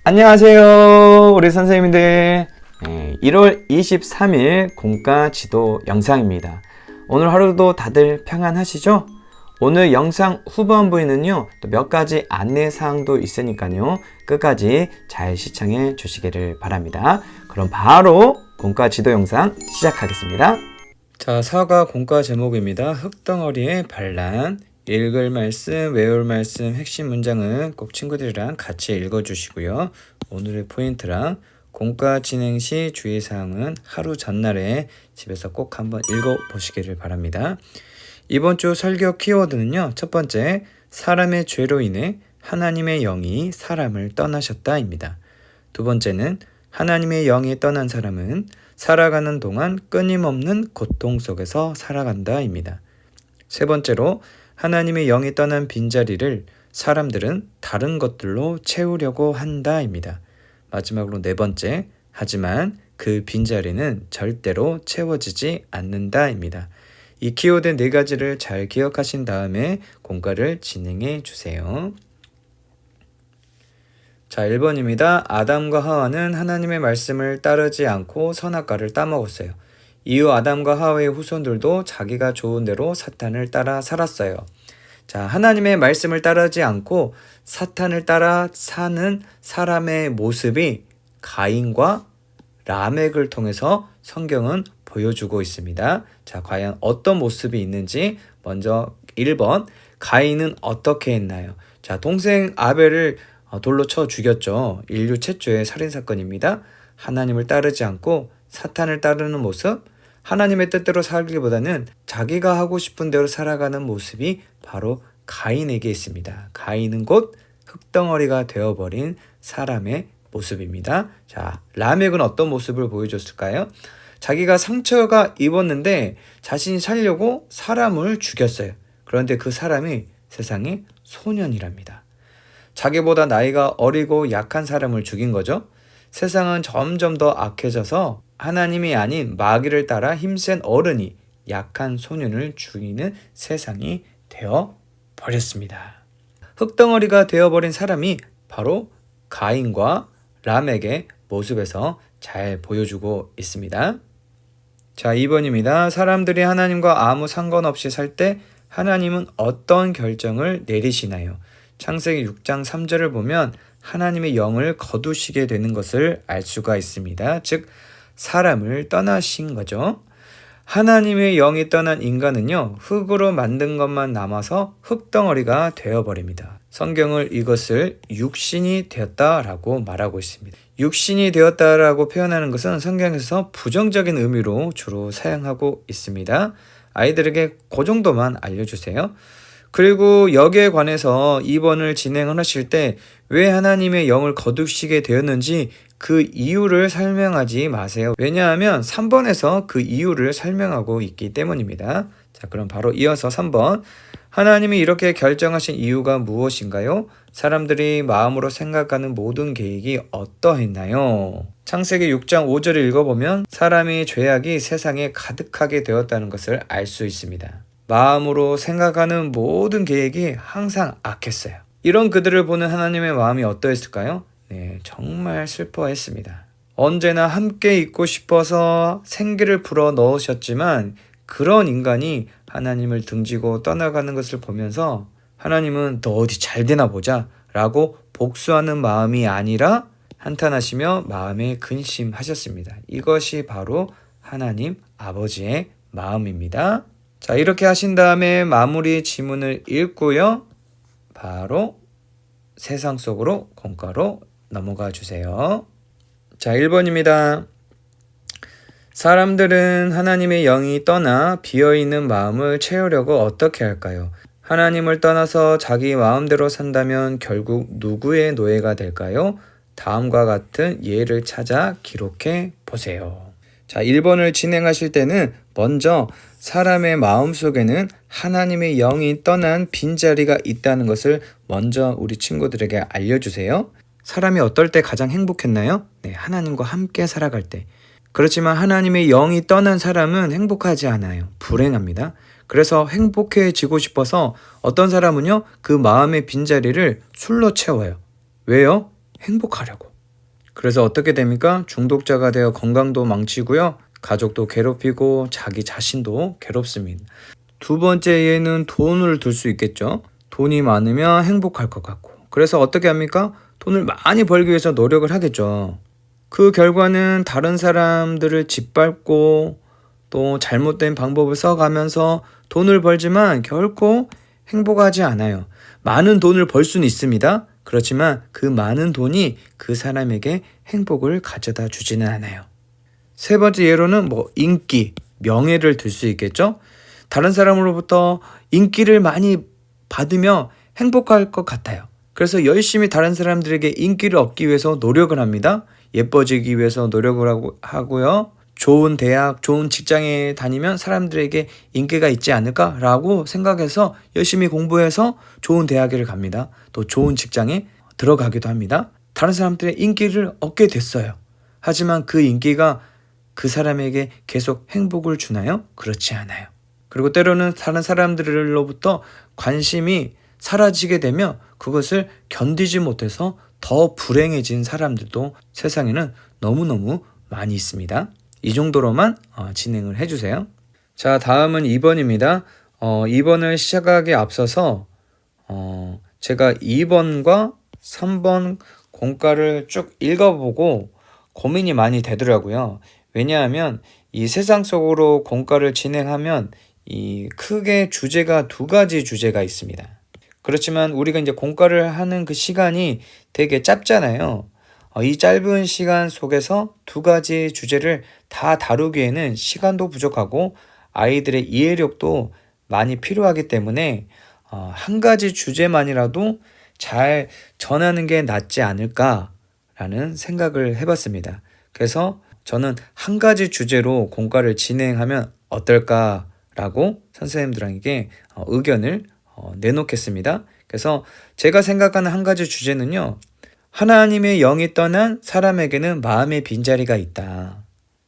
안녕하세요 우리 선생님들. 1월 23일 공과 지도 영상입니다. 오늘 하루도 다들 평안하시죠? 오늘 영상 후반부에는요 또 몇 가지 안내사항도 있으니까요 끝까지 잘 시청해 주시기를 바랍니다. 그럼 바로 공과 지도 영상 시작하겠습니다. 자, 사과 공과 제목입니다. 흙덩어리의 반란. 읽을 말씀, 외울 말씀, 핵심 문장은 꼭 친구들이랑 같이 읽어주시고요. 오늘의 포인트랑 공과 진행 시 주의사항은 하루 전날에 집에서 꼭 한번 읽어보시기를 바랍니다. 이번 주 설교 키워드는요. 첫 번째, 사람의 죄로 인해 하나님의 영이 사람을 떠나셨다입니다. 두 번째는 하나님의 영이 떠난 사람은 살아가는 동안 끊임없는 고통 속에서 살아간다입니다. 세 번째로 하나님의 영이 떠난 빈자리를 사람들은 다른 것들로 채우려고 한다입니다. 마지막으로 네 번째, 하지만 그 빈자리는 절대로 채워지지 않는다입니다. 이 키워드 네 가지를 잘 기억하신 다음에 공과를 진행해 주세요. 자, 1번입니다. 아담과 하와는 하나님의 말씀을 따르지 않고 선악과를 따먹었어요. 이후 아담과 하와의 후손들도 자기가 좋은 대로 사탄을 따라 살았어요. 자, 하나님의 말씀을 따르지 않고 사탄을 따라 사는 사람의 모습이 가인과 라멕을 통해서 성경은 보여주고 있습니다. 자, 과연 어떤 모습이 있는지 먼저 1번, 가인은 어떻게 했나요? 자, 동생 아벨을 돌로 쳐 죽였죠. 인류 최초의 살인사건입니다. 하나님을 따르지 않고 사탄을 따르는 모습, 하나님의 뜻대로 살기보다는 자기가 하고 싶은 대로 살아가는 모습이 바로 가인에게 있습니다. 가인은 곧 흙덩어리가 되어버린 사람의 모습입니다. 자, 라멕은 어떤 모습을 보여줬을까요? 자기가 상처가 입었는데 자신이 살려고 사람을 죽였어요. 그런데 그 사람이 세상에 소년이랍니다. 자기보다 나이가 어리고 약한 사람을 죽인 거죠. 세상은 점점 더 악해져서 하나님이 아닌 마귀를 따라 힘센 어른이 약한 소년을 죽이는 세상이 되어 버렸습니다. 흙덩어리가 되어버린 사람이 바로 가인과 라멕의 모습에서 잘 보여주고 있습니다. 자, 2번입니다. 사람들이 하나님과 아무 상관없이 살 때 하나님은 어떤 결정을 내리시나요? 창세기 6장 3절을 보면 하나님의 영을 거두시게 되는 것을 알 수가 있습니다. 즉 사람을 떠나신 거죠. 하나님의 영이 떠난 인간은요, 흙으로 만든 것만 남아서 흙덩어리가 되어버립니다. 성경을 이것을 육신이 되었다라고 말하고 있습니다. 육신이 되었다라고 표현하는 것은 성경에서 부정적인 의미로 주로 사용하고 있습니다. 아이들에게 그 정도만 알려주세요. 그리고 여기에 관해서 2번을 진행을 하실 때 왜 하나님의 영을 거두시게 되었는지 그 이유를 설명하지 마세요. 왜냐하면 3번에서 그 이유를 설명하고 있기 때문입니다. 자, 그럼 바로 이어서 3번. 하나님이 이렇게 결정하신 이유가 무엇인가요? 사람들이 마음으로 생각하는 모든 계획이 어떠했나요? 창세기 6장 5절을 읽어보면 사람이 죄악이 세상에 가득하게 되었다는 것을 알 수 있습니다. 마음으로 생각하는 모든 계획이 항상 악했어요. 이런 그들을 보는 하나님의 마음이 어떠했을까요? 네, 정말 슬퍼했습니다. 언제나 함께 있고 싶어서 생기를 불어 넣으셨지만 그런 인간이 하나님을 등지고 떠나가는 것을 보면서 하나님은 너 어디 잘 되나 보자 라고 복수하는 마음이 아니라 한탄하시며 마음에 근심하셨습니다. 이것이 바로 하나님 아버지의 마음입니다. 자, 이렇게 하신 다음에 마무리 지문을 읽고요. 바로 세상 속으로 공과로 넘어가 주세요. 자, 1번입니다. 사람들은 하나님의 영이 떠나 비어있는 마음을 채우려고 어떻게 할까요? 하나님을 떠나서 자기 마음대로 산다면 결국 누구의 노예가 될까요? 다음과 같은 예를 찾아 기록해 보세요. 자, 1번을 진행하실 때는 먼저 사람의 마음속에는 하나님의 영이 떠난 빈자리가 있다는 것을 먼저 우리 친구들에게 알려주세요. 사람이 어떨 때 가장 행복했나요? 네, 하나님과 함께 살아갈 때. 그렇지만 하나님의 영이 떠난 사람은 행복하지 않아요. 불행합니다. 그래서 행복해지고 싶어서 어떤 사람은요, 그 마음의 빈자리를 술로 채워요. 왜요? 행복하려고. 그래서 어떻게 됩니까? 중독자가 되어 건강도 망치고요. 가족도 괴롭히고 자기 자신도 괴롭습니다. 두 번째 예는 돈을 들 수 있겠죠. 돈이 많으면 행복할 것 같고. 그래서 어떻게 합니까? 돈을 많이 벌기 위해서 노력을 하겠죠. 그 결과는 다른 사람들을 짓밟고 또 잘못된 방법을 써가면서 돈을 벌지만 결코 행복하지 않아요. 많은 돈을 벌 수는 있습니다. 그렇지만 그 많은 돈이 그 사람에게 행복을 가져다 주지는 않아요. 세 번째 예로는 인기, 명예를 들 수 있겠죠? 다른 사람으로부터 인기를 많이 받으며 행복할 것 같아요. 그래서 열심히 다른 사람들에게 인기를 얻기 위해서 노력을 합니다. 예뻐지기 위해서 노력을 하고요. 좋은 대학, 좋은 직장에 다니면 사람들에게 인기가 있지 않을까라고 생각해서 열심히 공부해서 좋은 대학을 갑니다. 또 좋은 직장에 들어가기도 합니다. 다른 사람들의 인기를 얻게 됐어요. 하지만 그 인기가 그 사람에게 계속 행복을 주나요? 그렇지 않아요. 그리고 때로는 다른 사람들로부터 관심이 사라지게 되면 그것을 견디지 못해서 더 불행해진 사람들도 세상에는 너무너무 많이 있습니다. 이 정도로만 진행을 해주세요. 자, 다음은 2번입니다. 2번을 시작하기에 앞서서 제가 2번과 3번 공과를 쭉 읽어보고 고민이 많이 되더라고요. 왜냐하면 이 세상 속으로 공과를 진행하면 이 크게 주제가 두 가지 주제가 있습니다. 그렇지만 우리가 이제 공과를 하는 그 시간이 되게 짧잖아요. 이 짧은 시간 속에서 두 가지 주제를 다 다루기에는 시간도 부족하고 아이들의 이해력도 많이 필요하기 때문에 한 가지 주제만이라도 잘 전하는 게 낫지 않을까라는 생각을 해봤습니다. 그래서 저는 한 가지 주제로 공과를 진행하면 어떨까라고 선생님들에게 의견을 내놓겠습니다. 그래서 제가 생각하는 한 가지 주제는요. 하나님의 영이 떠난 사람에게는 마음의 빈자리가 있다.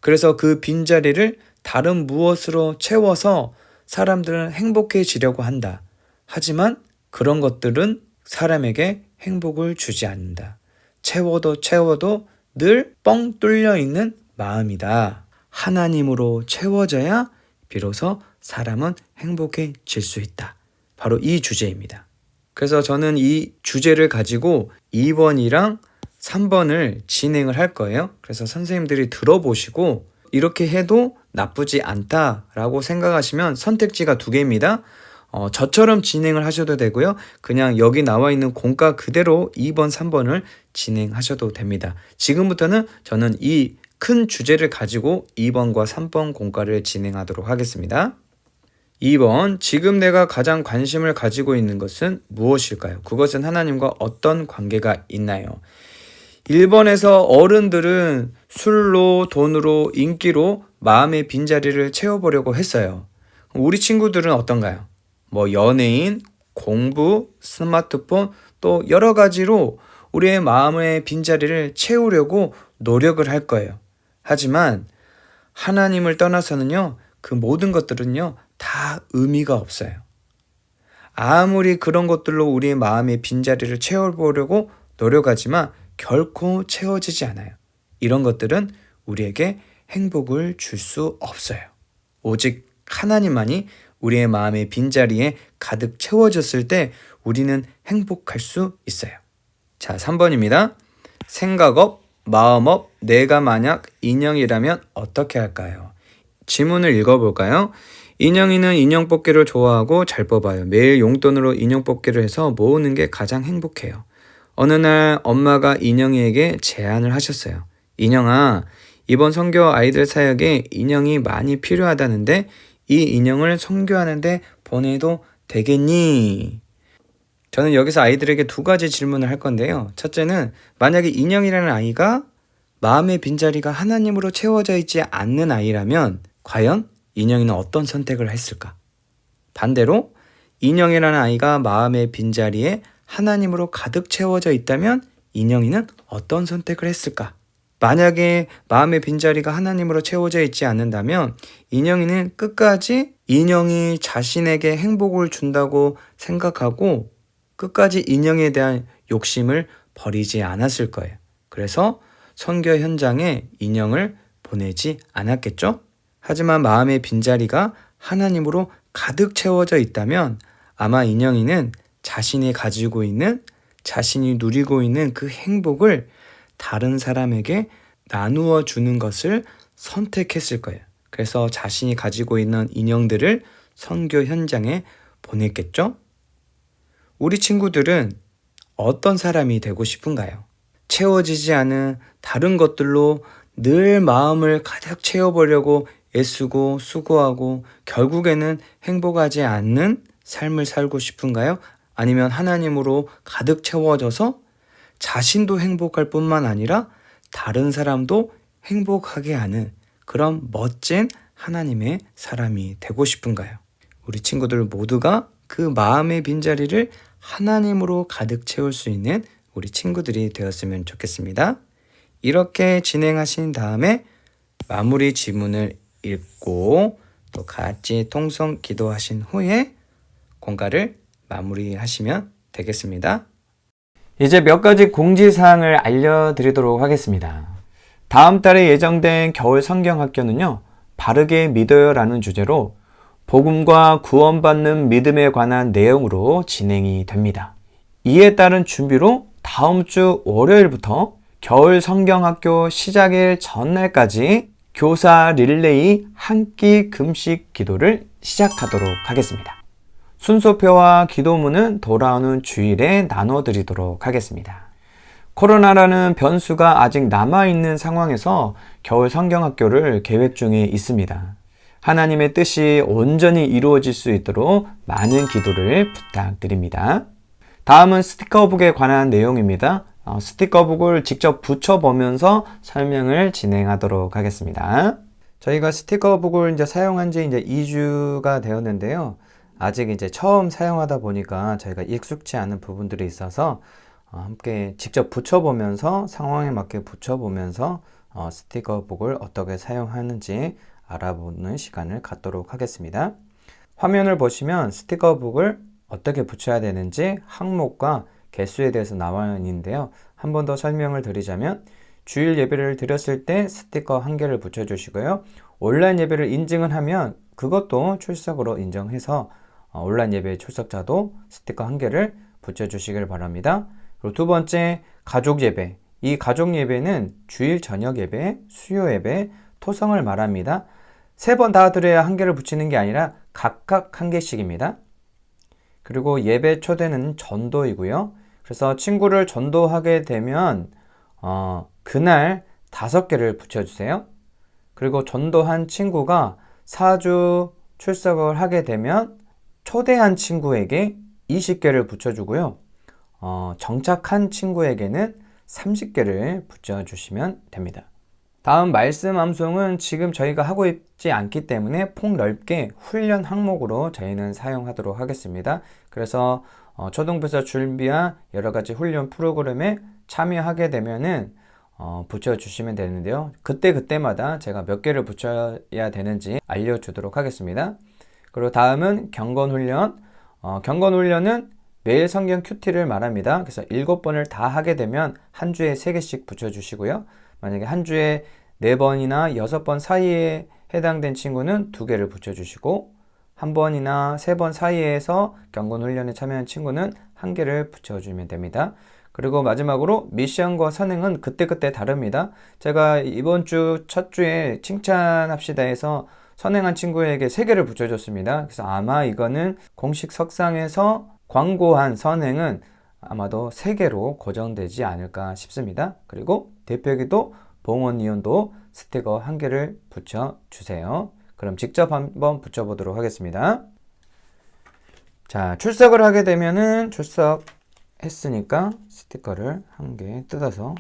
그래서 그 빈자리를 다른 무엇으로 채워서 사람들은 행복해지려고 한다. 하지만 그런 것들은 사람에게 행복을 주지 않는다. 채워도 늘 뻥 뚫려 있는 마음이다. 하나님으로 채워져야 비로소 사람은 행복해질 수 있다. 바로 이 주제입니다. 그래서 저는 이 주제를 가지고 2번이랑 3번을 진행을 할 거예요. 그래서 선생님들이 들어보시고 이렇게 해도 나쁘지 않다라고 생각하시면 선택지가 두 개입니다. 저처럼 진행을 하셔도 되고요. 그냥 여기 나와 있는 공과 그대로 2번, 3번을 진행하셔도 됩니다. 지금부터는 저는 이 큰 주제를 가지고 2번과 3번 공과를 진행하도록 하겠습니다. 2번, 지금 내가 가장 관심을 가지고 있는 것은 무엇일까요? 그것은 하나님과 어떤 관계가 있나요? 1번에서 어른들은 술로, 돈으로, 인기로 마음의 빈자리를 채워보려고 했어요. 우리 친구들은 어떤가요? 연예인, 공부, 스마트폰, 또 여러 가지로 우리의 마음의 빈자리를 채우려고 노력을 할 거예요. 하지만 하나님을 떠나서는요, 그 모든 것들은요, 다 의미가 없어요. 아무리 그런 것들로 우리의 마음의 빈자리를 채워보려고 노력하지만 결코 채워지지 않아요. 이런 것들은 우리에게 행복을 줄 수 없어요. 오직 하나님만이 우리의 마음의 빈자리에 가득 채워졌을 때 우리는 행복할 수 있어요. 자, 3번입니다. 생각업, 마음업, 내가 만약 인형이라면 어떻게 할까요? 지문을 읽어볼까요? 인형이는 인형 뽑기를 좋아하고 잘 뽑아요. 매일 용돈으로 인형 뽑기를 해서 모으는 게 가장 행복해요. 어느 날 엄마가 인형이에게 제안을 하셨어요. 인형아, 이번 선교 아이들 사역에 인형이 많이 필요하다는데 이 인형을 선교하는데 보내도 되겠니? 저는 여기서 아이들에게 두 가지 질문을 할 건데요. 첫째는 만약에 인형이라는 아이가 마음의 빈자리가 하나님으로 채워져 있지 않는 아이라면 과연 인형이는 어떤 선택을 했을까? 반대로 인형이라는 아이가 마음의 빈자리에 하나님으로 가득 채워져 있다면 인형이는 어떤 선택을 했을까? 만약에 마음의 빈자리가 하나님으로 채워져 있지 않는다면 인형이는 끝까지 인형이 자신에게 행복을 준다고 생각하고 끝까지 인형에 대한 욕심을 버리지 않았을 거예요. 그래서 선교 현장에 인형을 보내지 않았겠죠? 하지만 마음의 빈자리가 하나님으로 가득 채워져 있다면 아마 인형이는 자신이 가지고 있는, 자신이 누리고 있는 그 행복을 다른 사람에게 나누어 주는 것을 선택했을 거예요. 그래서 자신이 가지고 있는 인형들을 선교 현장에 보냈겠죠? 우리 친구들은 어떤 사람이 되고 싶은가요? 채워지지 않은 다른 것들로 늘 마음을 가득 채워보려고 애쓰고 수고하고 결국에는 행복하지 않는 삶을 살고 싶은가요? 아니면 하나님으로 가득 채워져서 자신도 행복할 뿐만 아니라 다른 사람도 행복하게 하는 그런 멋진 하나님의 사람이 되고 싶은가요? 우리 친구들 모두가 그 마음의 빈자리를 하나님으로 가득 채울 수 있는 우리 친구들이 되었으면 좋겠습니다. 이렇게 진행하신 다음에 마무리 지문을 읽고 또 같이 통성 기도하신 후에 공과를 마무리하시면 되겠습니다. 이제 몇 가지 공지사항을 알려드리도록 하겠습니다. 다음 달에 예정된 겨울 성경학교는요, 바르게 믿어요 라는 주제로 복음과 구원받는 믿음에 관한 내용으로 진행이 됩니다. 이에 따른 준비로 다음 주 월요일부터 겨울 성경학교 시작일 전날까지 교사 릴레이 한 끼 금식 기도를 시작하도록 하겠습니다. 순서표와 기도문은 돌아오는 주일에 나눠드리도록 하겠습니다. 코로나라는 변수가 아직 남아있는 상황에서 겨울 성경학교를 계획 중에 있습니다. 하나님의 뜻이 온전히 이루어질 수 있도록 많은 기도를 부탁드립니다. 다음은 스티커북에 관한 내용입니다. 스티커북을 직접 붙여보면서 설명을 진행하도록 하겠습니다. 저희가 스티커북을 이제 사용한 지 이제 2주가 되었는데요. 아직 이제 처음 사용하다 보니까 저희가 익숙치 않은 부분들이 있어서 함께 직접 붙여보면서 상황에 맞게 붙여보면서 스티커북을 어떻게 사용하는지 알아보는 시간을 갖도록 하겠습니다. 화면을 보시면 스티커북을 어떻게 붙여야 되는지 항목과 개수에 대해서 나와 있는데요. 한 번 더 설명을 드리자면 주일 예배를 드렸을 때 스티커 1개를 붙여주시고요. 온라인 예배를 인증을 하면 그것도 출석으로 인정해서 온라인 예배 출석자도 스티커 1개를 붙여주시길 바랍니다. 그리고 두 번째, 가족 예배. 이 가족 예배는 주일 저녁 예배, 수요 예배, 토성을 말합니다. 3번 다 드려야 1개를 붙이는 게 아니라 각각 1개씩입니다. 그리고 예배 초대는 전도이고요. 그래서 친구를 전도하게 되면 그날 5개를 붙여주세요. 그리고 전도한 친구가 4주 출석을 하게 되면 초대한 친구에게 20개를 붙여주고요. 정착한 친구에게는 30개를 붙여주시면 됩니다. 다음 말씀 암송은 지금 저희가 하고 있지 않기 때문에 폭넓게 훈련 항목으로 저희는 사용하도록 하겠습니다. 그래서 초등부에서 준비한 여러 가지 훈련 프로그램에 참여하게 되면은 붙여주시면 되는데요. 그때마다 제가 몇 개를 붙여야 되는지 알려주도록 하겠습니다. 그리고 다음은 경건훈련. 경건훈련은 매일 성경 큐티를 말합니다. 그래서 7번을 다 하게 되면 한 주에 3개씩 붙여주시고요. 만약에 한 주에 4번이나 6번 사이에 해당된 친구는 2개를 붙여주시고 한 번이나 3번 사이에서 경건훈련에 참여한 친구는 1개를 붙여주면 됩니다. 그리고 마지막으로 미션과 선행은 그때그때 다릅니다. 제가 이번 주 첫 주에 칭찬합시다 해서 선행한 친구에게 3개를 붙여줬습니다. 그래서 아마 이거는 공식 석상에서 광고한 선행은 아마도 3개로 고정되지 않을까 싶습니다. 그리고 대표에게도 봉헌위원도 스티커 1개를 붙여주세요. 그럼 직접 한번 붙여보도록 하겠습니다. 자, 출석을 하게 되면은 출석했으니까 스티커를 1개 뜯어서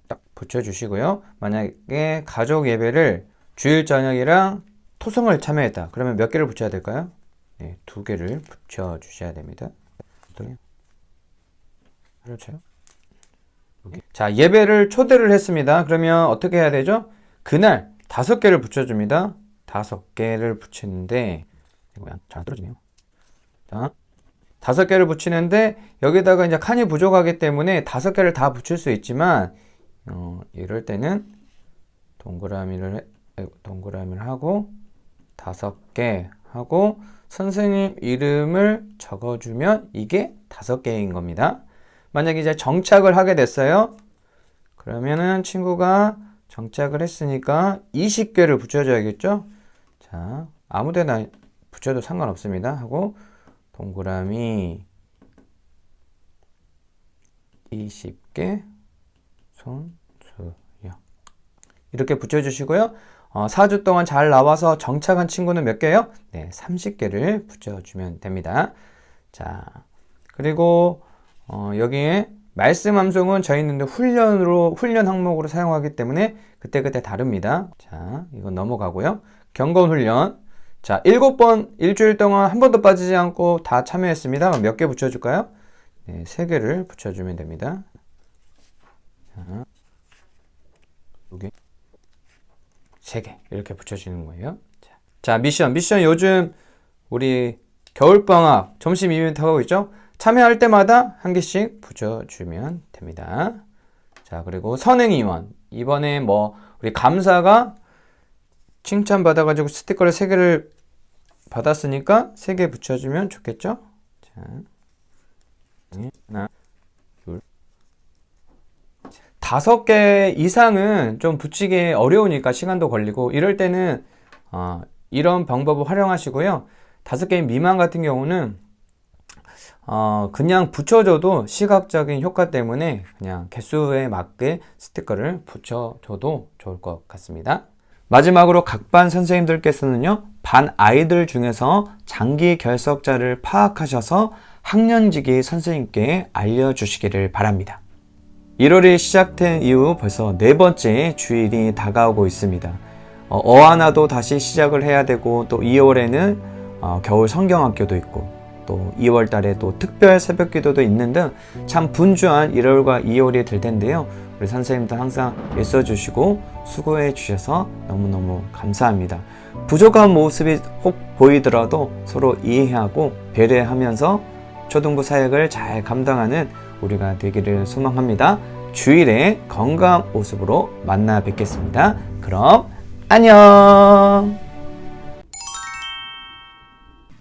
딱 붙여주시고요. 만약에 가족 예배를 주일 저녁이랑 토성을 참여했다. 그러면 몇 개를 붙여야 될까요? 네, 2개를 붙여주셔야 됩니다. 그렇죠. 자, 예배를 초대를 했습니다. 그러면 어떻게 해야 되죠? 그날 5개를 붙여줍니다. 5개를 붙이는데 이거 잘 떨어지네요. 자, 5개를 붙이는데 여기다가 이제 칸이 부족하기 때문에 5개를 다 붙일 수 있지만 이럴 때는 동그라미를 하고 5개 하고 선생님 이름을 적어주면 이게 5개인 겁니다. 만약에 이제 정착을 하게 됐어요. 그러면은 친구가 정착을 했으니까 20개를 붙여줘야겠죠? 자, 아무 데나 붙여도 상관없습니다. 하고 동그라미 20개 손수요. 이렇게 붙여주시고요. 4주 동안 잘 나와서 정착한 친구는 몇 개요? 네, 30개를 붙여주면 됩니다. 자, 그리고 여기에 말씀 암송은 저희는 훈련 항목으로 사용하기 때문에 그때그때 다릅니다. 자, 이건 넘어가고요. 경건 훈련. 자, 7번 일주일 동안 한 번도 빠지지 않고 다 참여했습니다. 그럼 몇 개 붙여줄까요? 네, 3개를 붙여주면 됩니다. 자, 2개, 3개 이렇게 붙여주는 거예요. 자, 미션 요즘 우리 겨울방학 점심 이벤트 하고 있죠? 참여할 때마다 한 개씩 붙여주면 됩니다. 자, 그리고 선행위원. 이번에 우리 감사가 칭찬받아가지고 스티커를 3개를 받았으니까 3개 붙여주면 좋겠죠? 자, 하나, 둘, 5개 이상은 좀 붙이기 어려우니까 시간도 걸리고 이럴 때는 이런 방법을 활용하시고요. 5개 미만 같은 경우는 그냥 붙여줘도 시각적인 효과 때문에 그냥 개수에 맞게 스티커를 붙여줘도 좋을 것 같습니다. 마지막으로 각 반 선생님들께서는요, 반 아이들 중에서 장기 결석자를 파악하셔서 학년지기 선생님께 알려주시기를 바랍니다. 1월이 시작된 이후 벌써 4번째 주일이 다가오고 있습니다. 어하나도 다시 시작을 해야 되고 또 2월에는 겨울 성경학교도 있고 또 2월 달에 또 특별 새벽 기도도 있는 등 참 분주한 1월과 2월이 될 텐데요. 우리 선생님들 항상 애써주시고 수고해 주셔서 너무너무 감사합니다. 부족한 모습이 혹 보이더라도 서로 이해하고 배려하면서 초등부 사역을 잘 감당하는 우리가 되기를 소망합니다. 주일에 건강한 모습으로 만나 뵙겠습니다. 그럼 안녕!